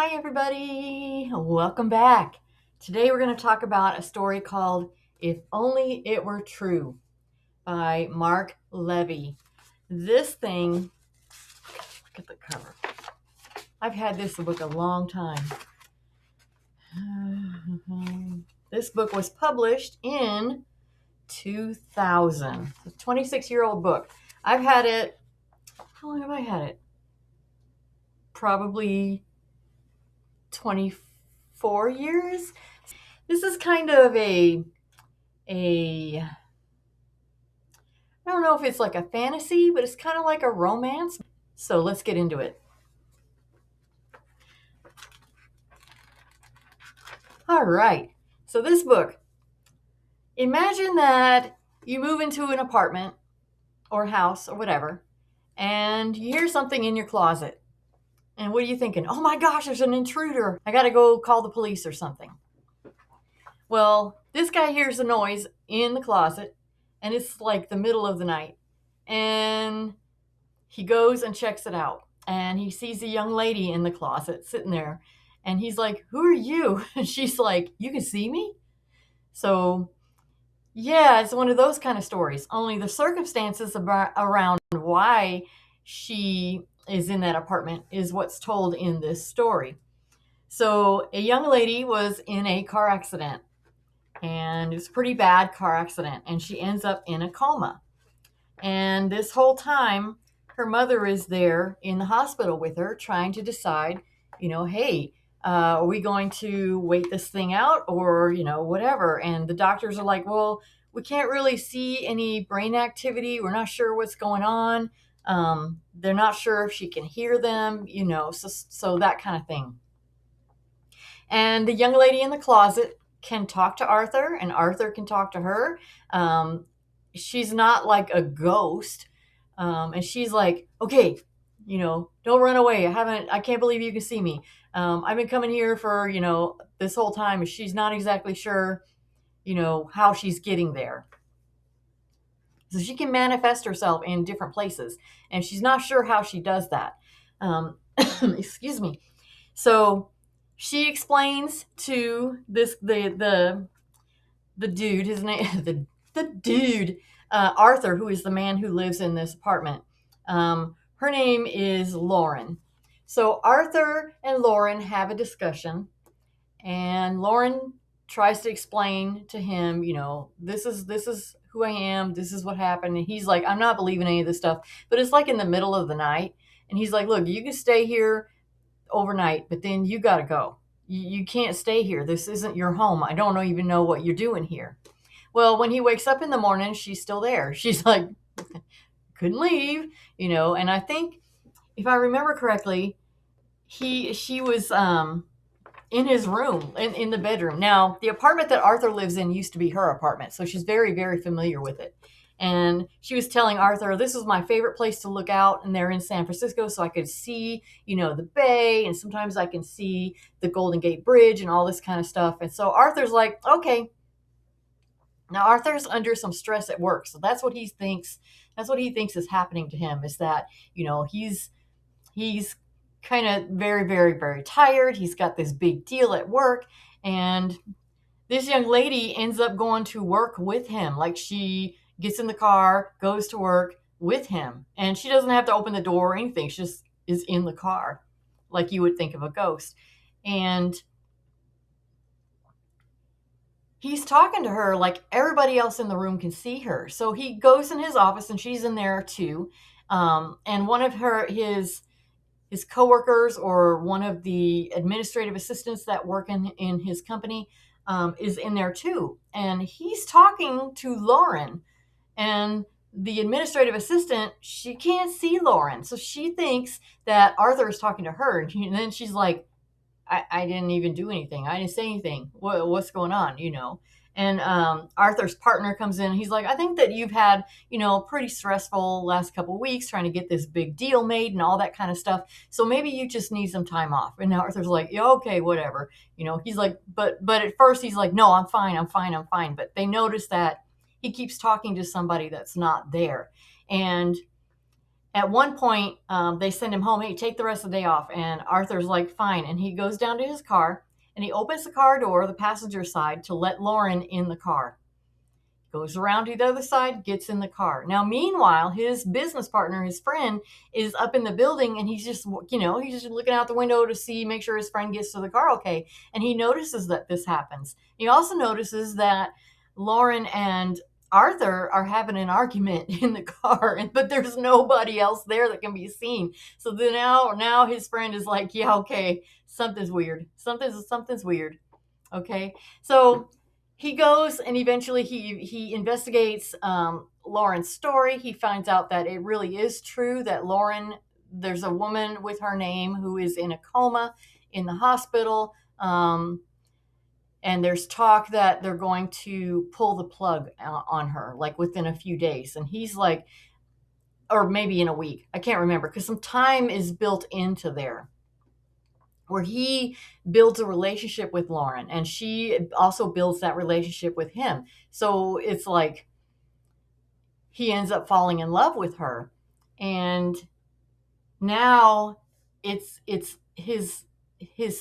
Hi, everybody. Welcome back. Today we're going to talk about a story called If Only It Were True by Mark Levy. This thing, look at the cover. I've had this book a long time. This book was published in 2000. It's a 26-year-old book. I've had it, how long have I had it? Probably 24 years. This is kind of I don't know if it's like a fantasy, but it's kind of like a romance. So let's get into it. All right. So this book, imagine that you move into an apartment or house or whatever, and you hear something in your closet. And what are you thinking? Oh my gosh, there's an intruder. I got to go call the police or something. Well, this guy hears a noise in the closet, and it's like the middle of the night. And he goes and checks it out. And he sees a young lady in the closet sitting there. And he's like, "Who are you?" And she's like, "You can see me?" So, yeah, it's one of those kind of stories. Only the circumstances around why she is in that apartment is what's told in this story. So, a young lady was in a car accident. And it's a pretty bad car accident. And she ends up in a coma. And this whole time, her mother is there in the hospital with her trying to decide, hey, are we going to wait this thing out or, whatever. And the doctors are like, well, we can't really see any brain activity. We're not sure what's going on. They're not sure if she can hear them, so that kind of thing. And the young lady in the closet can talk to Arthur, and Arthur can talk to her. She's not like a ghost. And she's like, okay, don't run away. I can't believe you can see me. I've been coming here for, this whole time. And she's not exactly sure, how she's getting there. So she can manifest herself in different places. And she's not sure how she does that. Excuse me. So she explains to the dude, his name, the dude, Arthur, who is the man who lives in this apartment. Her name is Lauren. So Arthur and Lauren have a discussion, and Lauren tries to explain to him, this is who I am, this is what happened. And he's like, I'm not believing any of this stuff. But it's like in the middle of the night, and he's like, look, you can stay here overnight, but then you got to go. You can't stay here. This isn't your home. I don't even know what you're doing here. Well, when he wakes up in the morning, she's still there. She's like, couldn't leave, and I think if I remember correctly, she was in his room, in the bedroom. Now, the apartment that Arthur lives in used to be her apartment, so she's very, very familiar with it. And she was telling Arthur, this is my favorite place to look out, and they're in San Francisco, so I could see, the bay, and sometimes I can see the Golden Gate Bridge and all this kind of stuff. And so Arthur's like, okay. Now Arthur's under some stress at work, so that's what he thinks. That's what he thinks is happening to him, is that, he's kind of very, very, very tired. He's got this big deal at work, and this young lady ends up going to work with him. Like, she gets in the car, goes to work with him, and she doesn't have to open the door or anything. She just is in the car, like you would think of a ghost. And he's talking to her like everybody else in the room can see her. So he goes in his office, and she's in there too. And one of his coworkers, or one of the administrative assistants that work in his company, is in there too. And he's talking to Lauren, and the administrative assistant, she can't see Lauren. So she thinks that Arthur is talking to her. And then she's like, I didn't even do anything. I didn't say anything. What's going on, And Arthur's partner comes in. He's like, I think that you've had, pretty stressful last couple of weeks trying to get this big deal made and all that kind of stuff. So maybe you just need some time off. And now Arthur's like, yeah, okay, whatever. He's like, but at first he's like, no, I'm fine. But they notice that he keeps talking to somebody that's not there. And At one point, they send him home. Hey, take the rest of the day off. And Arthur's like, fine. And he goes down to his car and he opens the car door, the passenger side, to let Lauren in the car. Goes around to the other side, gets in the car. Now, meanwhile, his business partner, his friend, is up in the building and he's just, he's just looking out the window to see, make sure his friend gets to the car okay. And he notices that this happens. He also notices that Lauren and Arthur are having an argument in the car, but there's nobody else there that can be seen. So then now his friend is like, yeah, okay, something's weird. Something's weird. Okay. So he goes and eventually he investigates Lauren's story. He finds out that it really is true that there's a woman with her name who is in a coma in the hospital. And there's talk that they're going to pull the plug on her, like within a few days. And he's like, or maybe in a week. I can't remember because some time is built into there where he builds a relationship with Lauren and she also builds that relationship with him. So it's like he ends up falling in love with her. And now it's his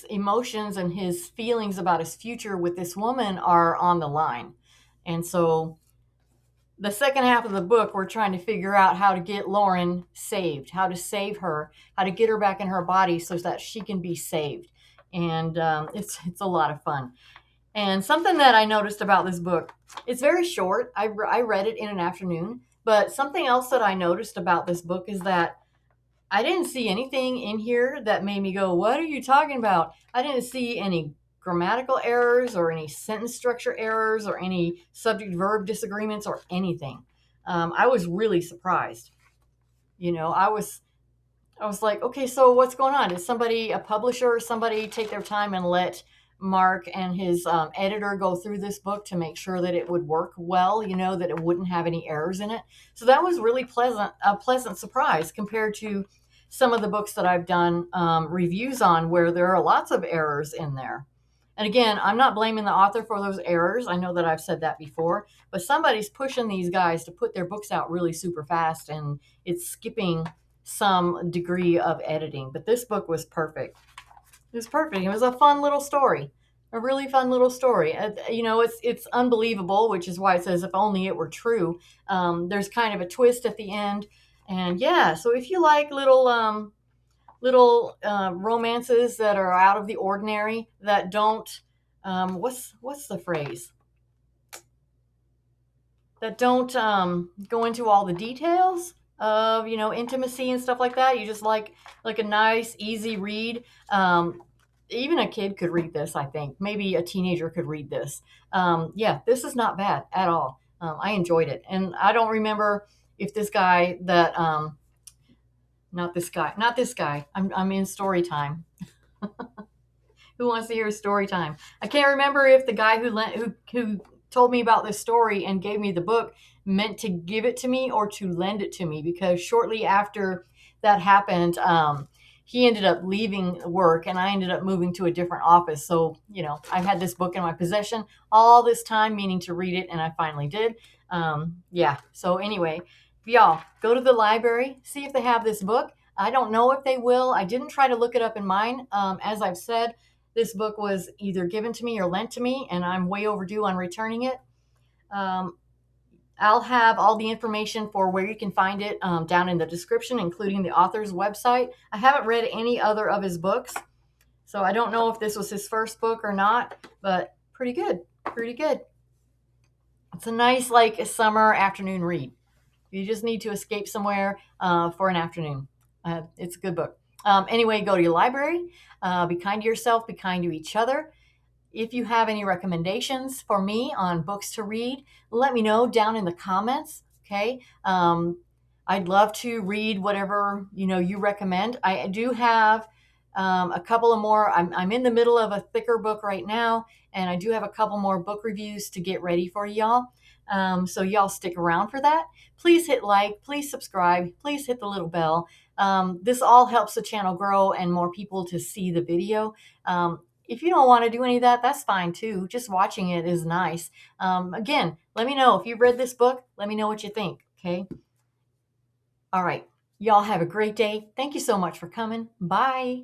emotions and his feelings about his future with this woman are on the line. And so the second half of the book, we're trying to figure out how to get Lauren saved, how to save her, how to get her back in her body so that she can be saved. And it's a lot of fun. And something that I noticed about this book, it's very short. I read it in an afternoon. But something else that I noticed about this book is that I didn't see anything in here that made me go, what are you talking about? I didn't see any grammatical errors or any sentence structure errors or any subject verb disagreements or anything. I was really surprised. I was like, okay, so what's going on? Did somebody, a publisher or somebody, take their time and let Mark and his editor go through this book to make sure that it would work well, that it wouldn't have any errors in it? So that was really a pleasant surprise compared to some of the books that I've done reviews on where there are lots of errors in there. And again, I'm not blaming the author for those errors. I know that I've said that before, but somebody's pushing these guys to put their books out really super fast and it's skipping some degree of editing. But this book was perfect. It was perfect. It was a fun little story, a really fun little story. It's unbelievable, which is why it says if only it were true. There's kind of a twist at the end, and yeah. So if you like little romances that are out of the ordinary, that don't what's the phrase? That don't go into all the details of intimacy and stuff like that. You just like a nice easy read. Even a kid could read this. I think maybe a teenager could read this. Yeah, this is not bad at all. I enjoyed it, and I don't remember if this guy that not this guy. I'm in story time. Who wants to hear a story time? I can't remember if the guy who told me about this story and gave me the book meant to give it to me or to lend it to me, because shortly after that happened, he ended up leaving work and I ended up moving to a different office. So, I've had this book in my possession all this time, meaning to read it, and I finally did. Yeah. So anyway, y'all go to the library, see if they have this book. I don't know if they will. I didn't try to look it up in mine. As I've said, this book was either given to me or lent to me, and I'm way overdue on returning it. I'll have all the information for where you can find it down in the description, including the author's website. I haven't read any other of his books, so I don't know if this was his first book or not, but pretty good. Pretty good. It's a nice, like, summer afternoon read. You just need to escape somewhere for an afternoon. It's a good book. Anyway, go to your library. Be kind to yourself. Be kind to each other. If you have any recommendations for me on books to read, let me know down in the comments. Okay. I'd love to read whatever you recommend. I do have a couple of more. I'm in the middle of a thicker book right now, and I do have a couple more book reviews to get ready for y'all. So y'all stick around for that. Please hit like, please subscribe, please hit the little bell. This all helps the channel grow and more people to see the video. If you don't want to do any of that, that's fine too. Just watching it is nice. Again, let me know if you've read this book. Let me know what you think. Okay. All right. Y'all have a great day. Thank you so much for coming. Bye.